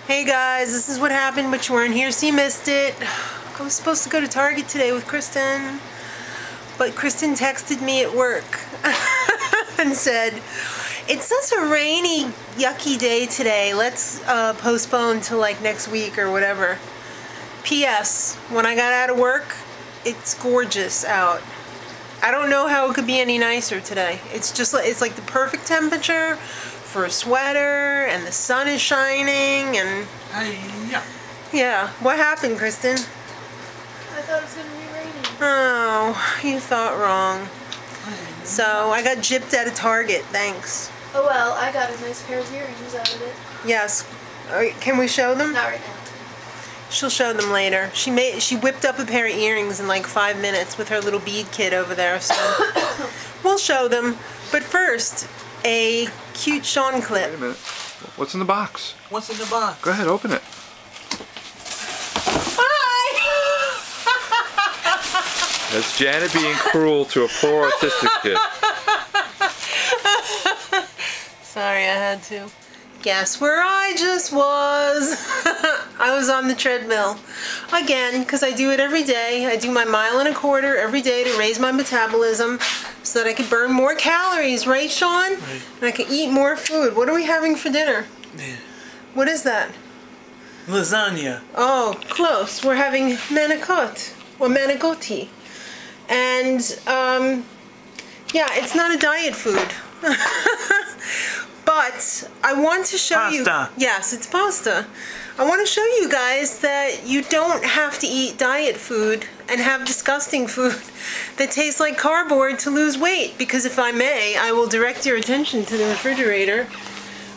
Hey guys, this is what happened, but you weren't here, so you missed it. I was supposed to go to Target today with Kristen, but Kristen texted me at work and said, it's such a rainy, yucky day today. Let's postpone till like next week or whatever. P.S. When I got out of work, it's gorgeous out. I don't know how it could be any nicer today. It's just like, it's like the perfect temperature for a sweater, and the sun is shining, and yeah. What happened, Kristen? I thought it was gonna be raining. Oh, you thought wrong. So I got gypped at a Target. Thanks. Oh well, I got a nice pair of earrings out of it. Yes. Can we show them? Not right now. She'll show them later. She whipped up a pair of earrings in like 5 minutes with her little bead kit over there. So we'll show them. But first, a cute Sean clip. Wait a minute. What's in the box? What's in the box? Go ahead, open it. Hi! That's Janet being cruel to a poor autistic kid. Sorry, I had to. Guess where I just was? I was on the treadmill. Again, because I do it every day. I do my 1.25 miles every day to raise my metabolism so that I could burn more calories, right, Sean? Right. And I can eat more food. What are we having for dinner? Yeah. What is that? Lasagna. Oh, close. We're having manicotti, or manicotti. And, yeah, it's not a diet food. But I want to show you. Pasta. Yes, it's pasta. I want to show you guys that you don't have to eat diet food and have disgusting food that tastes like cardboard to lose weight. Because if I may, I will direct your attention to the refrigerator.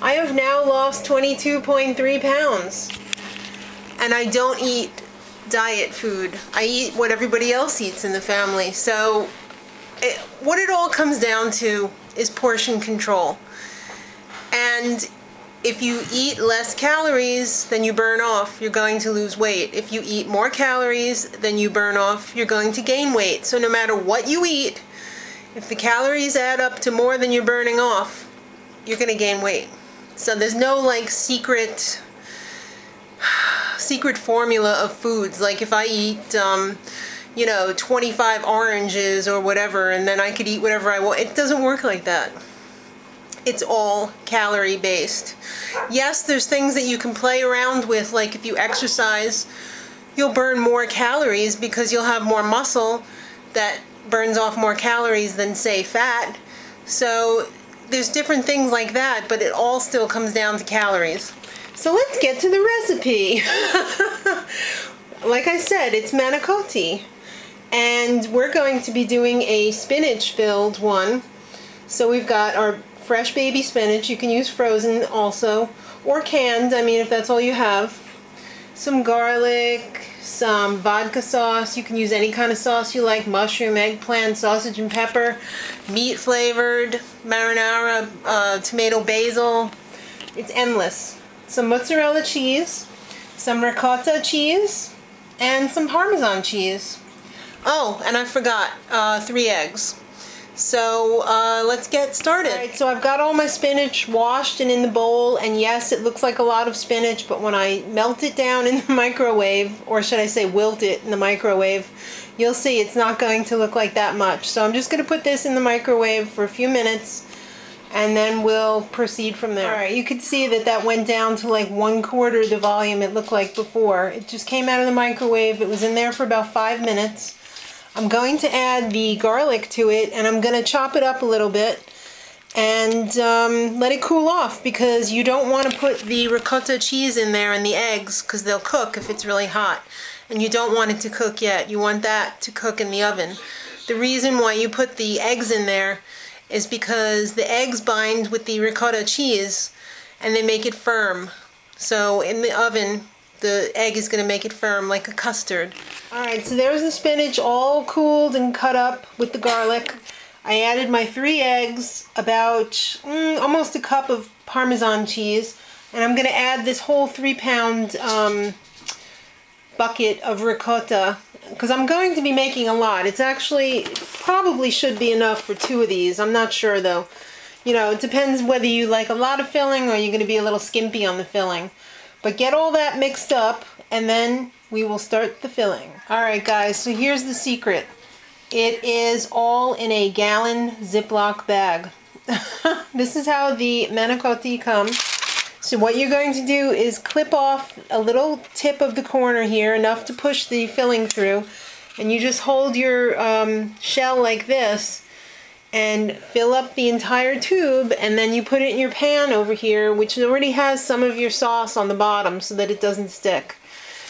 I have now lost 22.3 pounds. And I don't eat diet food. I eat what everybody else eats in the family. So what it all comes down to is portion control. And if you eat less calories than you burn off, you're going to lose weight. If you eat more calories than you burn off, you're going to gain weight. So no matter what you eat, if the calories add up to more than you're burning off, you're going to gain weight. So there's no like secret formula of foods. Like if I eat, you know, 25 oranges or whatever, and then I could eat whatever I want. It doesn't work like that. It's all calorie based. Yes, there's things that you can play around with, like if you exercise, you'll burn more calories because you'll have more muscle that burns off more calories than, say, fat. So there's different things like that, but it all still comes down to calories. So let's get to the recipe. Like I said, it's manicotti. And we're going to be doing a spinach-filled one. So we've got our fresh baby spinach. You can use frozen also, or canned, I mean, if that's all you have. Some garlic, some vodka sauce. You can use any kind of sauce you like, mushroom, eggplant, sausage and pepper, meat flavored, marinara, tomato basil. It's endless. Some mozzarella cheese, some ricotta cheese, and some Parmesan cheese. Oh, and I forgot, 3 eggs. So let's get started. Alright, so I've got all my spinach washed and in the bowl, and yes, it looks like a lot of spinach, but when I melt it down in the microwave, or should I say wilt it in the microwave, you'll see it's not going to look like that much. So I'm just going to put this in the microwave for a few minutes, and then we'll proceed from there. Alright, you could see that that went down to like 1/4 the volume it looked like before. It just came out of the microwave. It was in there for about 5 minutes. I'm going to add the garlic to it, and I'm going to chop it up a little bit and let it cool off, because you don't want to put the ricotta cheese in there and the eggs because they'll cook if it's really hot. And you don't want it to cook yet. You want that to cook in the oven. The reason why you put the eggs in there is because the eggs bind with the ricotta cheese and they make it firm. So in the oven, the egg is going to make it firm like a custard. Alright, so there's the spinach all cooled and cut up with the garlic. I added my 3 eggs, about almost a cup of Parmesan cheese, and I'm going to add this whole 3-pound bucket of ricotta, because I'm going to be making a lot. It's actually, probably should be enough for 2 of these. I'm not sure though. You know, it depends whether you like a lot of filling or you're going to be a little skimpy on the filling. But get all that mixed up and then we will start the filling. Alright guys, so here's the secret. It is all in a gallon Ziploc bag. This is how the manicotti come. So what you're going to do is clip off a little tip of the corner here, enough to push the filling through, and you just hold your shell like this and fill up the entire tube, and then you put it in your pan over here, which already has some of your sauce on the bottom so that it doesn't stick.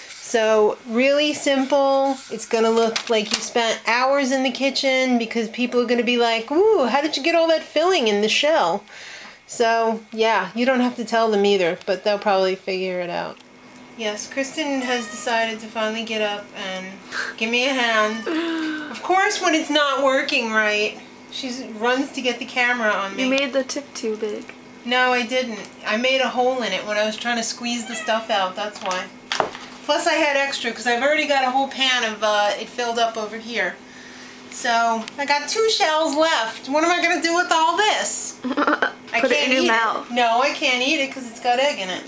So really simple. It's gonna look like you spent hours in the kitchen because people are gonna be like, ooh, how did you get all that filling in the shell? So yeah, you don't have to tell them either, but they'll probably figure it out. Yes, Kristen has decided to finally get up and give me a hand. Of course, when it's not working right, she runs to get the camera on me. You made the tip too big. No, I didn't. I made a hole in it when I was trying to squeeze the stuff out, that's why. Plus I had extra because I've already got a whole pan of it filled up over here. So I got 2 shells left. What am I going to do with all this? I Put it can't in your eat mouth. it. No, I can't eat it because it's got egg in it.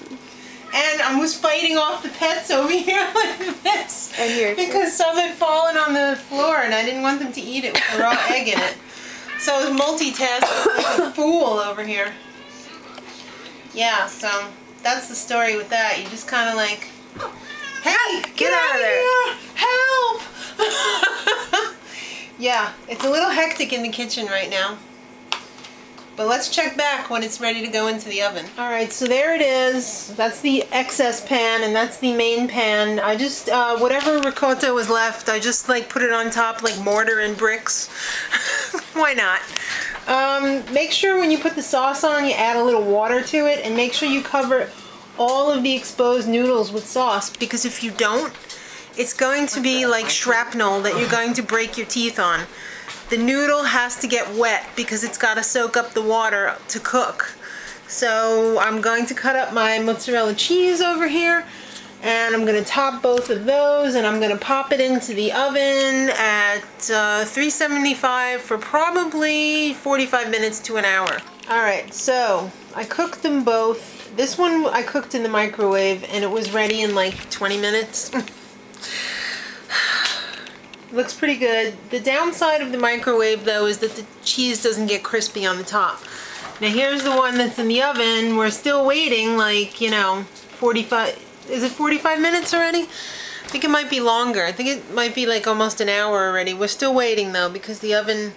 And I was fighting off the pets over here like this. And here. Because some had fallen on the floor and I didn't want them to eat it with the raw egg in it. So I was multitasking like a fool over here. Yeah, so that's the story with that. You just kind of like, hey, get out of there! Help! Yeah, it's a little hectic in the kitchen right now. But let's check back when it's ready to go into the oven. Alright, so there it is. That's the excess pan and that's the main pan. I just, whatever ricotta was left, I just like put it on top like mortar and bricks. Why not? Make sure when you put the sauce on, you add a little water to it and make sure you cover all of the exposed noodles with sauce, because if you don't, it's going to be like shrapnel that you're going to break your teeth on. The noodle has to get wet because it's got to soak up the water to cook. So I'm going to cut up my mozzarella cheese over here, and I'm going to top both of those, and I'm going to pop it into the oven at 375 for probably 45 minutes to an hour. Alright, so I cooked them both. This one I cooked in the microwave and it was ready in like 20 minutes. Looks pretty good. The downside of the microwave though is that the cheese doesn't get crispy on the top. Now here's the one that's in the oven. We're still waiting like, you know, 45, is it 45 minutes already? I think it might be longer. I think it might be like almost an hour already. We're still waiting though because the oven,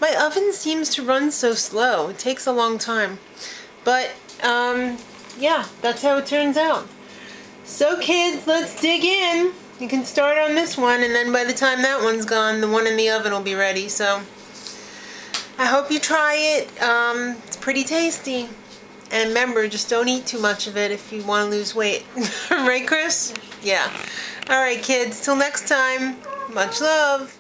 my oven seems to run so slow. It takes a long time. But yeah, that's how it turns out. So kids, let's dig in. You can start on this one, and then by the time that one's gone, the one in the oven will be ready. So I hope you try it. It's pretty tasty. And remember, just don't eat too much of it if you want to lose weight. Right, Chris? Yeah. Alright kids, till next time. Much love.